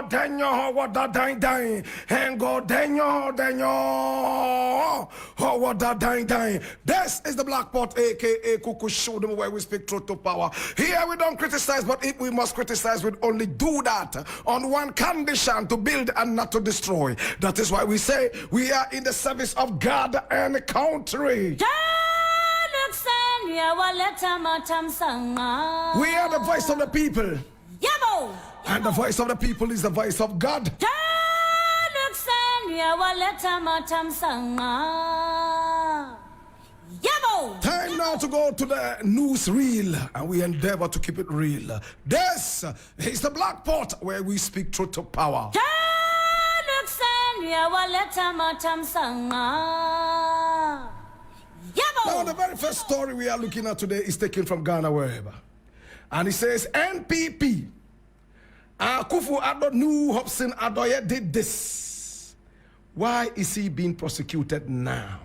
Danyo, what that dying, and go Danyo, oh, what that dying. This is the Black Pot, aka Kuku Show them where we speak truth to power. Here we don't criticize, but if we must criticize, we only do that on one condition: to build and not to destroy. That is why we say we are in the service of God and country. We are the voice of the people. And the voice of the people is the voice of God. Time now to go to the news reel, and we endeavor to keep it real. This is the Black Pot, where we speak truth to power. Now, the very first story we are looking at today is taken from Ghana Web. And it says, NPP. Akufo Addo knew Hopeson Adorye did this. Why is he being prosecuted now?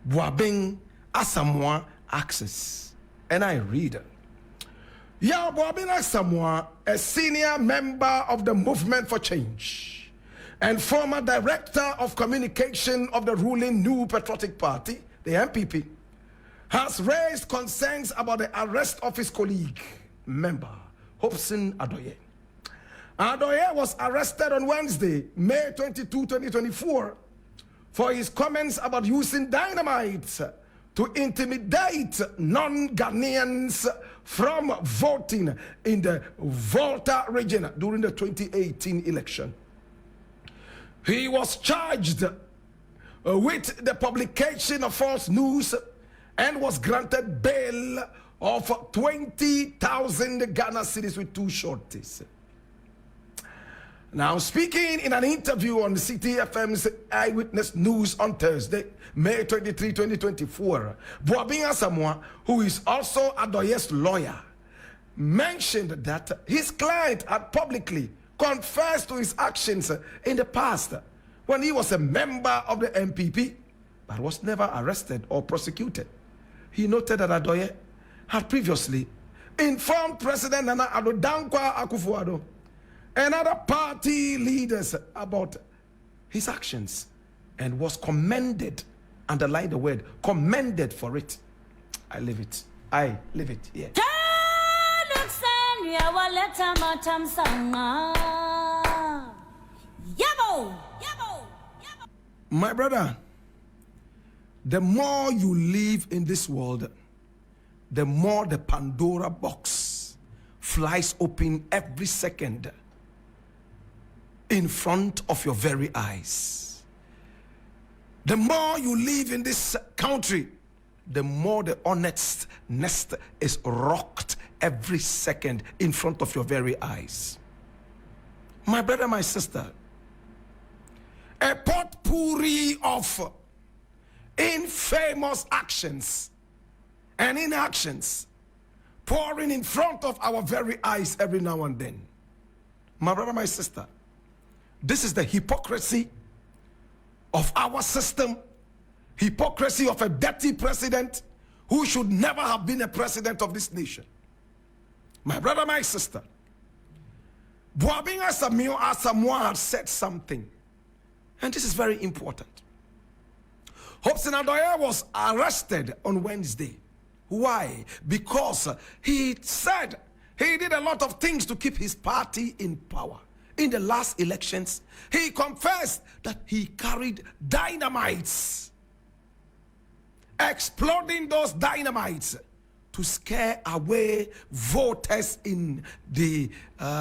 Buaben Asamoa access. And I read. Yaw Buaben Asamoa, a senior member of the Movement for Change and former director of communication of the ruling New Patriotic Party, the NPP, has raised concerns about the arrest of his colleague, member Hopeson Adorye. Adorye was arrested on Wednesday, May 22, 2024, for his comments about using dynamite to intimidate non-Ghanaians from voting in the Volta region during the 2018 election. He was charged with the publication of false news and was granted bail of 20,000 Ghana cedis with 2 shorties. Now, speaking in an interview on the City FM's Eyewitness News on Thursday, May 23, 2024, Buaben Asamoa, who is also Adorye's lawyer, mentioned that his client had publicly confessed to his actions in the past when he was a member of the NPP, but was never arrested or prosecuted. He noted that Adorye had previously informed President Nana Addo Dankwa Akufo Addo and other party leaders about his actions and was commended, underline the word, commended for it. I leave it. I leave it here. My brother, the more you live in this world, the more the Pandora box flies open every second in front of your very eyes. The more you live in this country, the more the honest nest is rocked every second in front of your very eyes. My brother, my sister, a potpourri of infamous actions and inactions pouring in front of our very eyes every now and then. My brother, my sister, this is the hypocrisy of our system, hypocrisy of a dirty president who should never have been a president of this nation. My brother, my sister, Buaben Asamoa has said something, and this is very important. Hopeson Adorye was arrested on Wednesday. Why? Because he said he did a lot of things to keep his party in power. In the last elections, he confessed that he carried dynamites, exploding those dynamites to scare away voters in the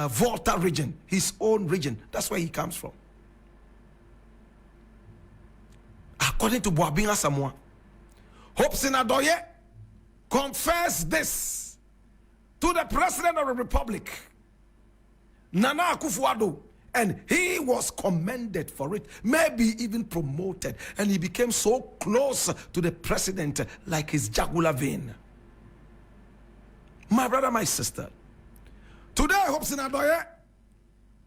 Volta region, his own region. That's where he comes from. According to Buaben Asamoa, Hopeson Adorye confessed this to the President of the Republic, Nana Akufo Addo, and he was commended for it, maybe even promoted, and he became so close to the president like his jugular vein. My brother, my sister, today Hopeson Adorye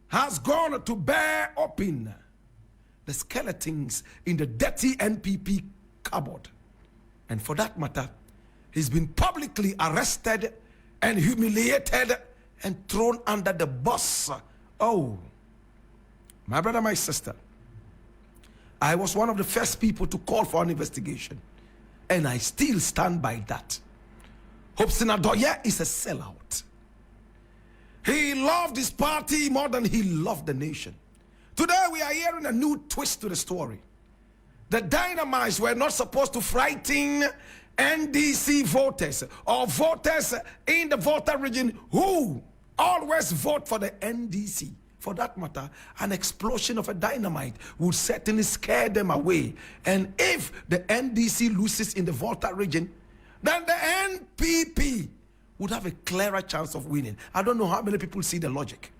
has gone to bear open the skeletons in the dirty NPP cupboard. And for that matter, he's been publicly arrested and humiliated and thrown under the bus. Oh, my brother, my sister, I was one of the first people to call for an investigation, and I still stand by that. Hopeson Adorye is a sellout. He loved his party more than he loved the nation. Today we are hearing a new twist to the story. The dynamites were not supposed to frighten NDC voters or voters in the voter region who always vote for the NDC. For that matter, an explosion of a dynamite would certainly scare them away. And if the NDC loses in the voter region, then the NPP would have a clearer chance of winning. I don't know how many people see the logic.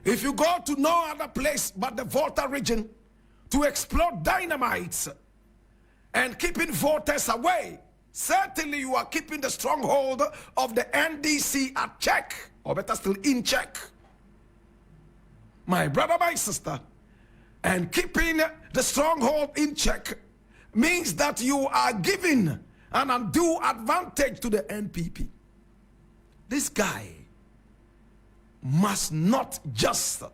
If you go to no other place but the voter region to explode dynamites and keeping voters away, certainly you are keeping the stronghold of the NDC at check, or better still, in check. My brother, my sister, and keeping the stronghold in check means that you are giving an undue advantage to the NPP. This guy must not just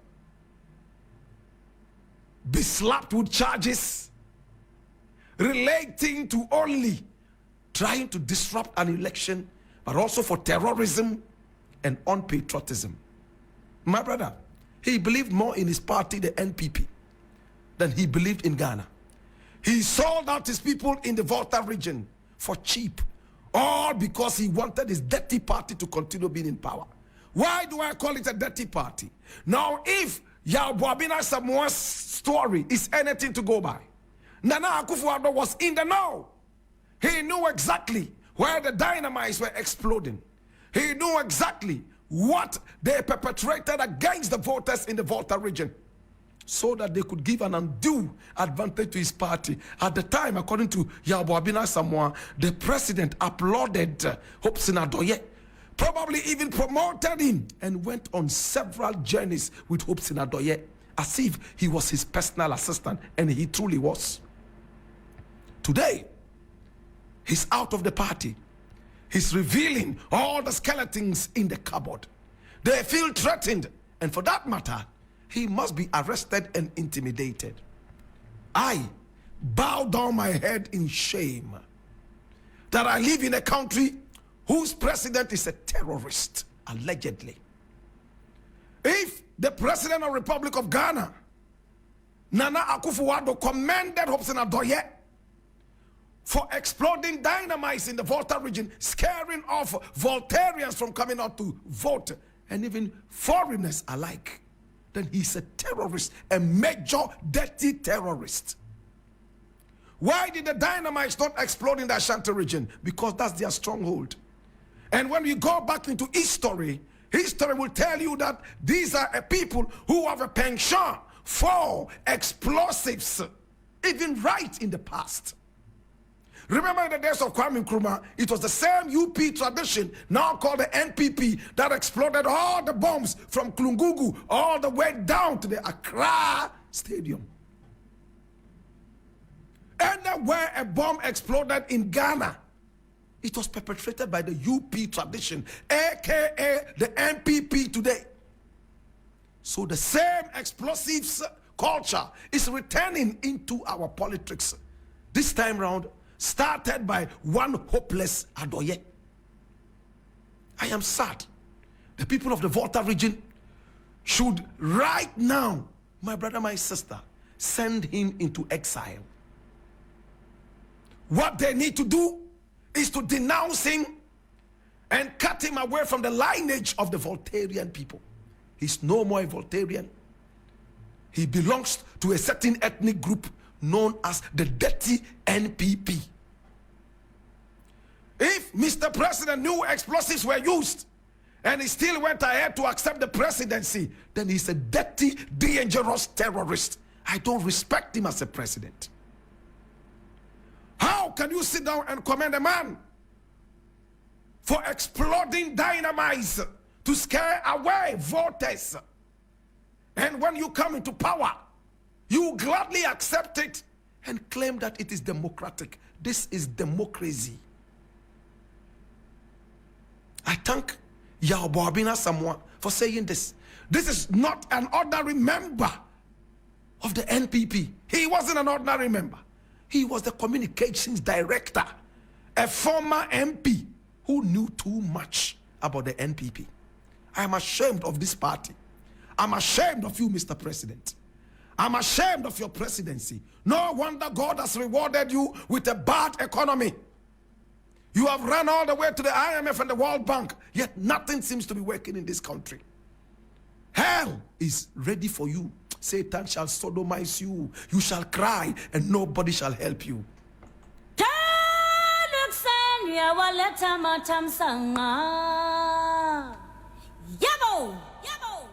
be slapped with charges relating to only trying to disrupt an election, but also for terrorism and unpatriotism. My brother, he believed more in his party, the NPP, than he believed in Ghana. He sold out his people in the Volta region for cheap, all because he wanted his dirty party to continue being in power. Why do I call it a dirty party? Now, if Yaw Buaben Asamoa's story is anything to go by, Nana Akufo Addo was in the know. He knew exactly where the dynamites were exploding. He knew exactly what they perpetrated against the voters in the Volta region, so that they could give an undue advantage to his party. At the time, according to Yaw Buaben Asamoa, the president applauded Hopeson Adorye, probably even promoted him, and went on several journeys with Hopeson Adorye, as if he was his personal assistant, and he truly was. Today, he's out of the party. He's revealing all the skeletons in the cupboard. They feel threatened, and for that matter, he must be arrested and intimidated. I bow down my head in shame that I live in a country whose president is a terrorist, allegedly. If the president of the Republic of Ghana, Nana Akufo Addo, commended Hopeson Adorye for exploding dynamites in the Volta region, scaring off Voltarians from coming out to vote, and even foreigners alike, then he's a terrorist, a major dirty terrorist. Why did the dynamites not explode in the Ashanti region? Because that's their stronghold. And when we go back into history will tell you that these are a people who have a penchant for explosives, even right in the past. Remember in the days of Kwame Nkrumah, it was the same UP tradition, now called the NPP, that exploded all the bombs from Klungugu all the way down to the Accra Stadium. Anywhere a bomb exploded in Ghana, it was perpetrated by the UP tradition, aka the NPP today. So the same explosives culture is returning into our politics. This time round, started by one hopeless Adorye. I am sad. The people of the Volta region should right now, my brother, my sister, send him into exile. What they need to do is to denounce him and cut him away from the lineage of the Voltarian people. He's no more a Voltarian. He belongs to a certain ethnic group known as the dirty NPP. If Mr. President knew explosives were used and he still went ahead to accept the presidency, then he's a dirty, dangerous terrorist. I don't respect him as a president. How can you sit down and commend a man for exploding dynamites to scare away voters, and when you come into power, you gladly accept it and claim that it is democratic. This is democracy. I thank Yaw Buaben Asamoa for saying this. This is not an ordinary member of the NPP. He wasn't an ordinary member. He was the communications director, a former MP who knew too much about the NPP. I am ashamed of this party. I'm ashamed of you, Mr. President. I'm ashamed of your presidency. No wonder God has rewarded you with a bad economy. You have run all the way to the IMF and the World Bank, yet nothing seems to be working in this country. Hell is ready for you. Satan shall sodomize you. You shall cry and nobody shall help you.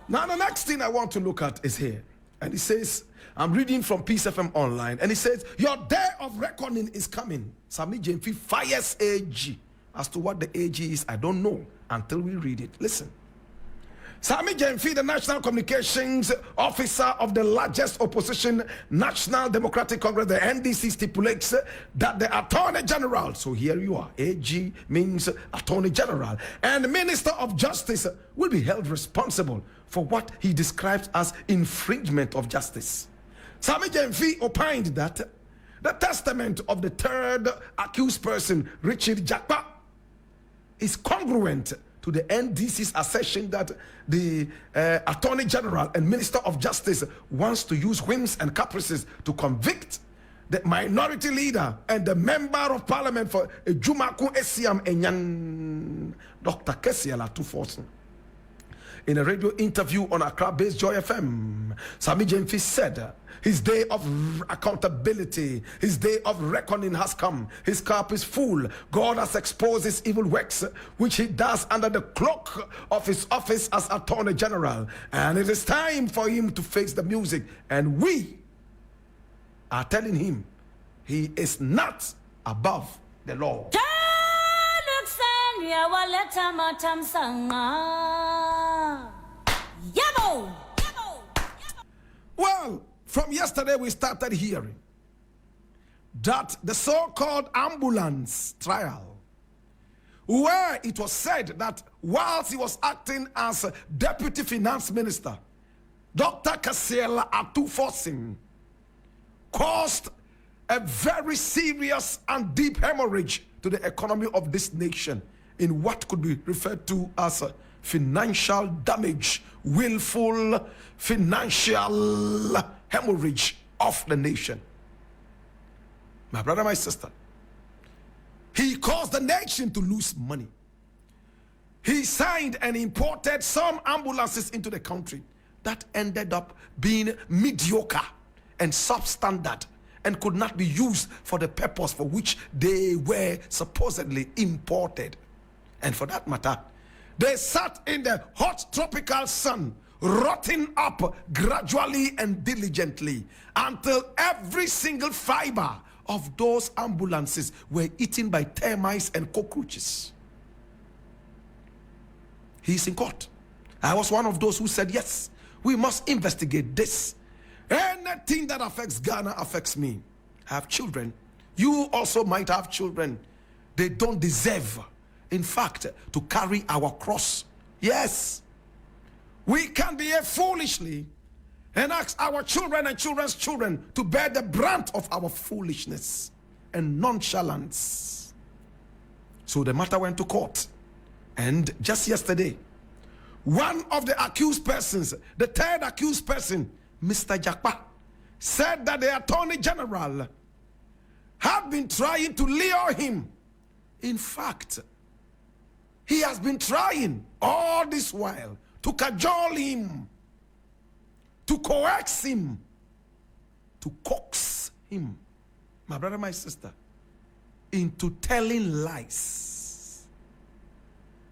Now the next thing I want to look at is here. And it says, I'm reading from Peace FM Online, and it says, your day of reckoning is coming. Sami Jemfi fires AG. As to what the AG is, I don't know until we read it. Listen. Sami Jemfi, the National Communications Officer of the largest opposition National Democratic Congress, the NDC, stipulates that the Attorney General, so here you are, AG means Attorney General, and Minister of Justice will be held responsible for what he describes as infringement of justice. Sami Jemfi opined that the testament of the third accused person, Richard Jakpa, is congruent to the NDC's assertion that the Attorney General and Minister of Justice wants to use whims and caprices to convict the minority leader and the Member of Parliament for Jumaku Esiam Enyan, Dr. Kesiela Tuforsen. In a radio interview on Accra-based Joy FM, Sami Jemfi said his day of accountability, his day of reckoning has come. His cup is full. God has exposed his evil works, which he does under the cloak of his office as Attorney General. And it is time for him to face the music. And we are telling him he is not above the law. Well, from yesterday we started hearing that the so-called ambulance trial, where it was said that whilst he was acting as Deputy Finance Minister, Dr. Kesiela Tuforsen caused a very serious and deep hemorrhage to the economy of this nation in what could be referred to as financial damage, willful financial hemorrhage of the nation. My brother, my sister, he caused the nation to lose money. He signed and imported some ambulances into the country that ended up being mediocre and substandard and could not be used for the purpose for which they were supposedly imported. And for that matter, they sat in the hot tropical sun, rotting up gradually and diligently until every single fiber of those ambulances were eaten by termites and cockroaches. He's in court. I was one of those who said, yes, we must investigate this. Anything that affects Ghana affects me. I have children. You also might have children. They don't deserve, in fact, to carry our cross. Yes, we can behave foolishly and ask our children and children's children to bear the brunt of our foolishness and nonchalance. So the matter went to court. And just yesterday, one of the accused persons, the third accused person, Mr. Jakpa, said that the Attorney General had been trying to lure him. In fact, he has been trying all this while to cajole him, to coax him, to coax him, my brother, my sister, into telling lies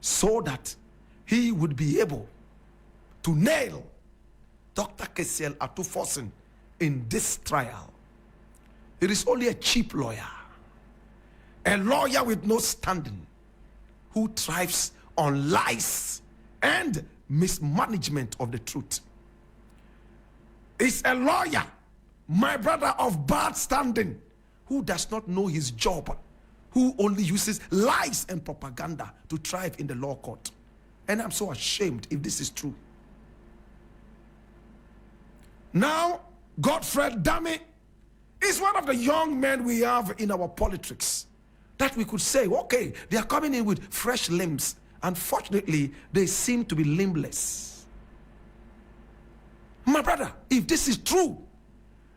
so that he would be able to nail Dr. Kesiela Tuforsen in this trial. It is only a cheap lawyer, a lawyer with no standing, who thrives on lies and mismanagement of the truth. It's a lawyer my brother of bad standing, who does not know his job, who only uses lies and propaganda to thrive in the law court. And I'm so ashamed if this is true. Now, Godfred Dame is one of the young men we have in our politics that we could say, okay, they are coming in with fresh limbs. Unfortunately, they seem to be limbless. My brother, if this is true,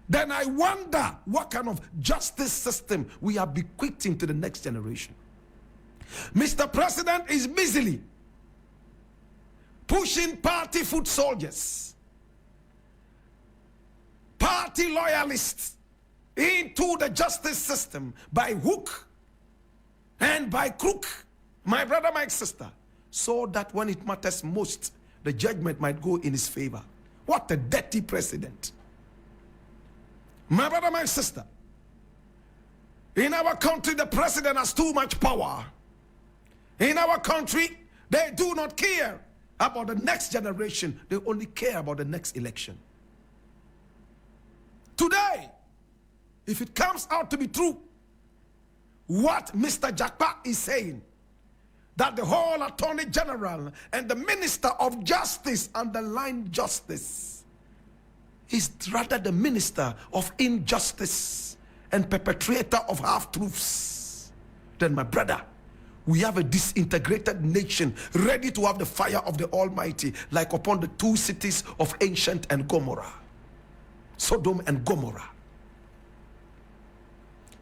then I wonder what kind of justice system we are bequeathing to the next generation. Mr. President is busily pushing party foot soldiers, party loyalists into the justice system by hook and by crook, my brother, my sister, so that when it matters most, the judgment might go in his favor. What a dirty president. My brother, my sister, in our country, the president has too much power. In our country, they do not care about the next generation. They only care about the next election. Today, if it comes out to be true, what Mr. Jakpa is saying, that the whole Attorney General and the Minister of Justice, underline justice, is rather the minister of injustice and perpetrator of half-truths, then my brother, we have a disintegrated nation ready to have the fire of the Almighty, like upon the two cities of ancient and Gomorrah, Sodom and Gomorrah.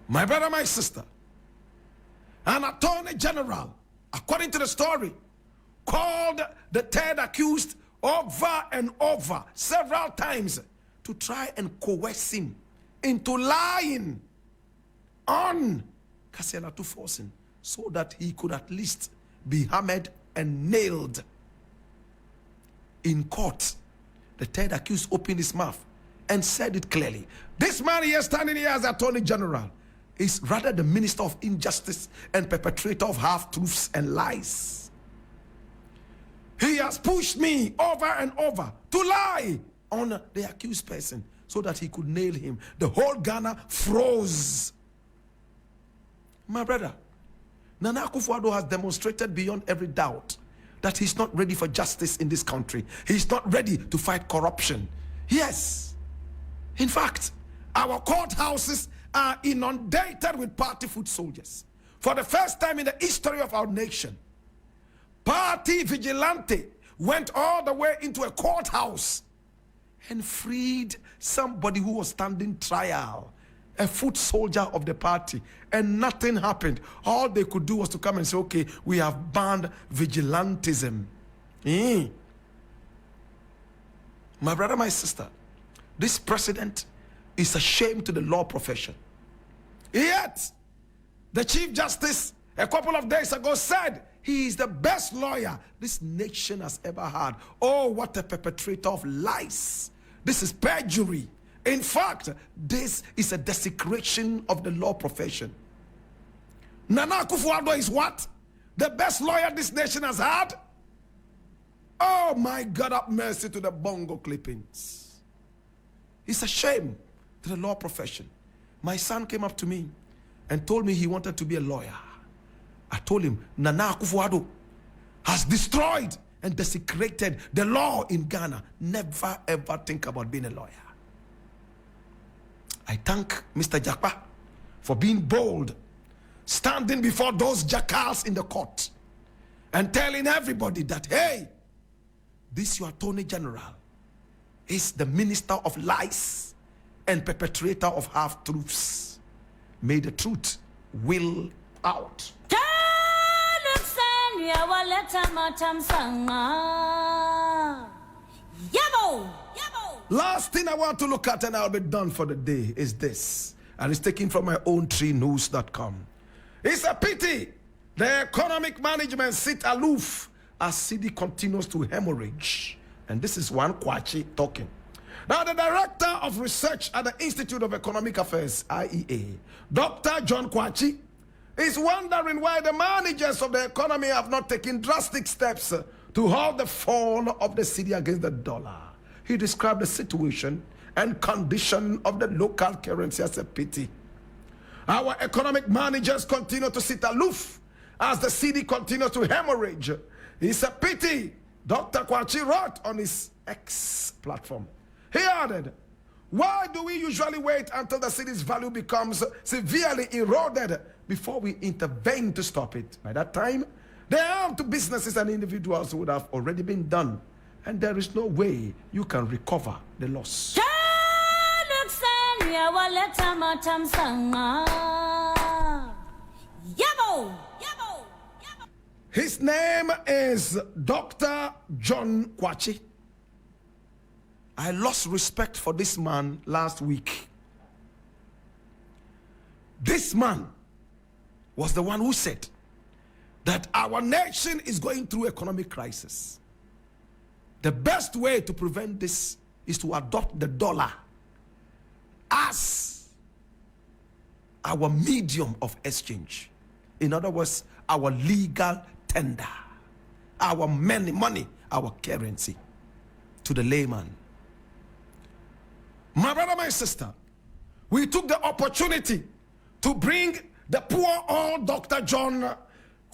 My brother, my sister, an Attorney General, according to the story, called the third accused over and over several times to try and coerce him into lying on Kasela to forcing, so that he could at least be hammered and nailed. In court, the third accused opened his mouth and said it clearly. This man here standing here as Attorney General is rather the minister of injustice and perpetrator of half-truths and lies. He has pushed me over and over to lie on the accused person so that he could nail him. The whole Ghana froze. My brother, Nana Akufo Addo has demonstrated beyond every doubt that he's not ready for justice in this country. He's not ready to fight corruption. Yes. In fact, our courthouses are inundated with party foot soldiers. For the first time in the history of our nation, party vigilante went all the way into a courthouse and freed somebody who was standing trial, a foot soldier of the party, and nothing happened. All they could do was to come and say, okay, we have banned vigilantism. My brother, my sister, this president is a shame to the law profession. Yet, the Chief Justice a couple of days ago said he is the best lawyer this nation has ever had. Oh, what a perpetrator of lies. This is perjury. In fact, this is a desecration of the law profession. Nana Akufo Addo is what? The best lawyer this nation has had? Oh my God, have mercy to the bongo clippings. It's a shame to the law profession. My son came up to me and told me he wanted to be a lawyer. I told him, Nana Akufo Addo has destroyed and desecrated the law in Ghana. Never ever think about being a lawyer. I thank Mr. Jakpa for being bold, standing before those jackals in the court and telling everybody that, hey, this your Attorney General is the minister of lies and perpetrator of half-truths. May the truth will out. Last thing I want to look at, and I'll be done for the day, is this. And it's taken from my own treenews.com. It's a pity the economic management sit aloof as city continues to hemorrhage. And this is one Kwachi talking. Now, the director of research at the Institute of Economic Affairs, IEA, Dr. John Kwachi, is wondering why the managers of the economy have not taken drastic steps to halt the fall of the cedi against the dollar. He described the situation and condition of the local currency as a pity. Our economic managers continue to sit aloof as the city continues to hemorrhage. It's a pity, Dr. Kwachi wrote on his X platform. He added, why do we usually wait until the city's value becomes severely eroded before we intervene to stop it? By that time, the harm to businesses and individuals would have already been done, and there is no way you can recover the loss. His name is Dr. John Kwachi. I lost respect for this man last week. This man was the one who said that our nation is going through economic crisis. The best way to prevent this is to adopt the dollar as our medium of exchange. In other words, our legal tender, our money, our currency to the layman. My brother, my sister, we took the opportunity to bring the poor old Dr. John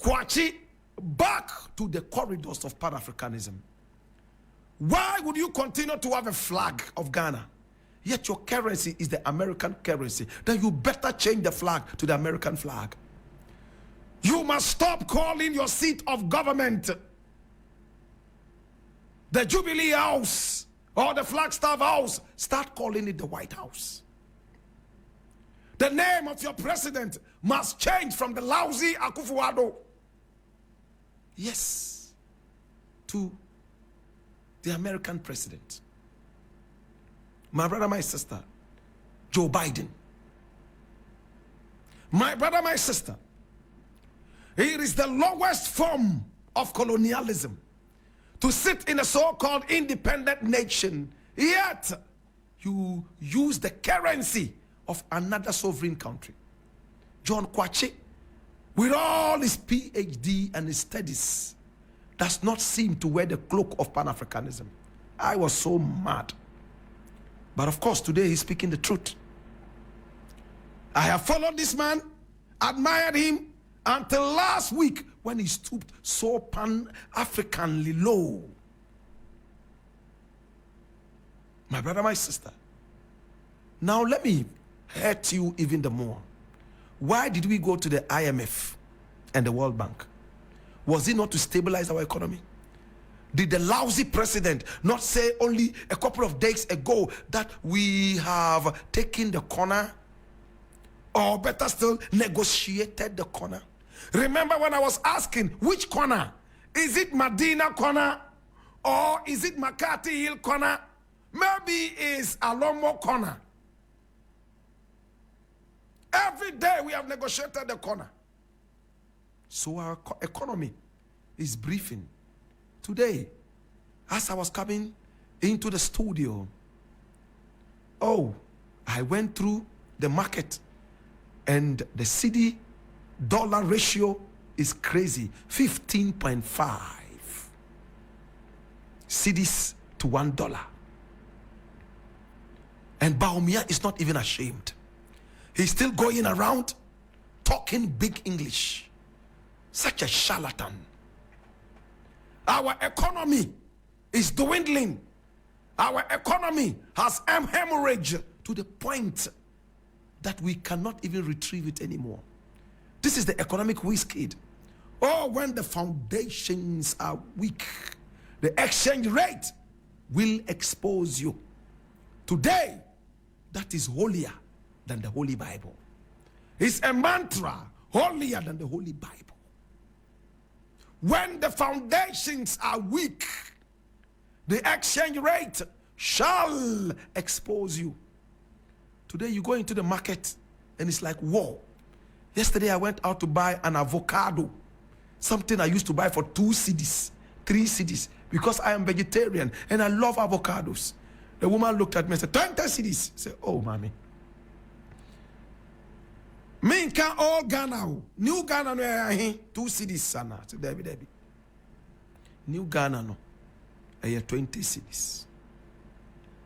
Kwachi back to the corridors of Pan-Africanism. Why would you continue to have a flag of Ghana, yet your currency is the American currency? Then you better change the flag to the American flag. You must stop calling your seat of government the Jubilee House or the Flagstaff House. Start calling it the White House. The name of your president must change from the lousy Akufo Addo, yes, to the American president. My brother, my sister, Joe Biden. My brother, my sister, it is the lowest form of colonialism to sit in a so-called independent nation, yet you use the currency of another sovereign country. John Kwachi, with all his PhD and his studies, does not seem to wear the cloak of Pan-Africanism. I was so mad. But of course, today he's speaking the truth. I have followed this man, admired him, until last week when he stooped so Pan-Africanly low. My brother, my sister, now let me hurt you even the more. Why did we go to the IMF and the World Bank? Was it not to stabilize our economy? Did the lousy president not say only a couple of days ago that we have taken the corner, or better still, negotiated the corner? Remember when I was asking which corner? Is it Medina corner or is it McCarthy Hill corner? Maybe it's Alomo corner. Every day we have negotiated the corner. So our economy is briefing. Today, as I was coming into the studio, I went through the market and the cedi dollar ratio is crazy. 15.5 cedis to $1. And Baumia is not even ashamed. He's still going around talking big English. Such a charlatan. Our economy is dwindling. Our economy has hemorrhaged to the point that we cannot even retrieve it anymore. This is the economic whiskey. When the foundations are weak, the exchange rate will expose you. Today, that is holier than the Holy Bible. It's a mantra holier than the Holy Bible. When the foundations are weak, the exchange rate shall expose you. Today you go into the market and it's like war. Yesterday I went out to buy an avocado, something I used to buy for 2 cedis, 3 cedis, because I am vegetarian and I love avocados. The woman looked at me and said, 20 cedis. I said, oh, mommy. Me can all Ghana. New Ghana no 2 cedis sana. So Debbie. New Ghana no. 20 cedis.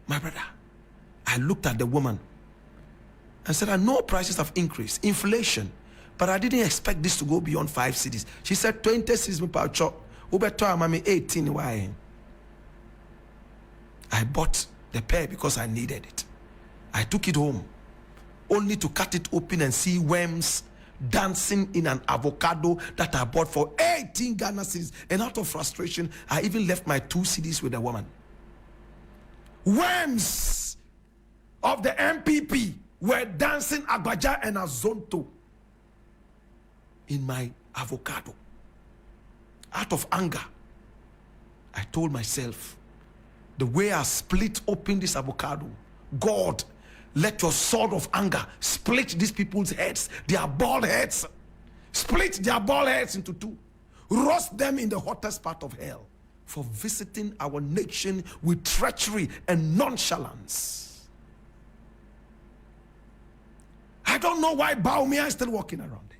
My brother, I looked at the woman and said, I know prices have increased, inflation, but I didn't expect this to go beyond 5 cedis. She said, 20 cedis per chop. Over 18. Why? I bought the pear because I needed it. I took it home, only to cut it open and see worms dancing in an avocado that I bought for 18 Ghana cedis. And out of frustration, I even left my 2 cedis with the woman. Worms of the MPP were dancing Agbaja and Azonto in my avocado. Out of anger, I told myself, the way I split open this avocado, God, let your sword of anger split these people's heads, their bald heads, split their bald heads into 2, roast them in the hottest part of hell for visiting our nation with treachery and nonchalance. I don't know why Bawumia is still walking around there,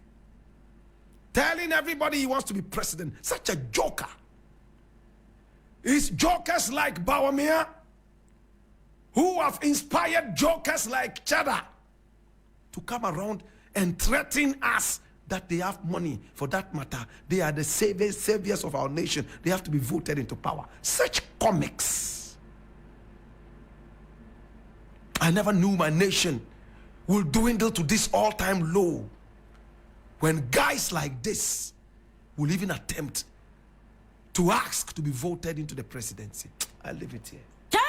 telling everybody he wants to be president. Such a joker. It's jokers like Bawumia who have inspired jokers like Chada to come around and threaten us that they have money. For that matter, they are the saviors of our nation. They have to be voted into power. Such comics. I never knew my nation will dwindle to this all-time low when guys like this will even attempt to ask to be voted into the presidency. I'll leave it here. Yeah,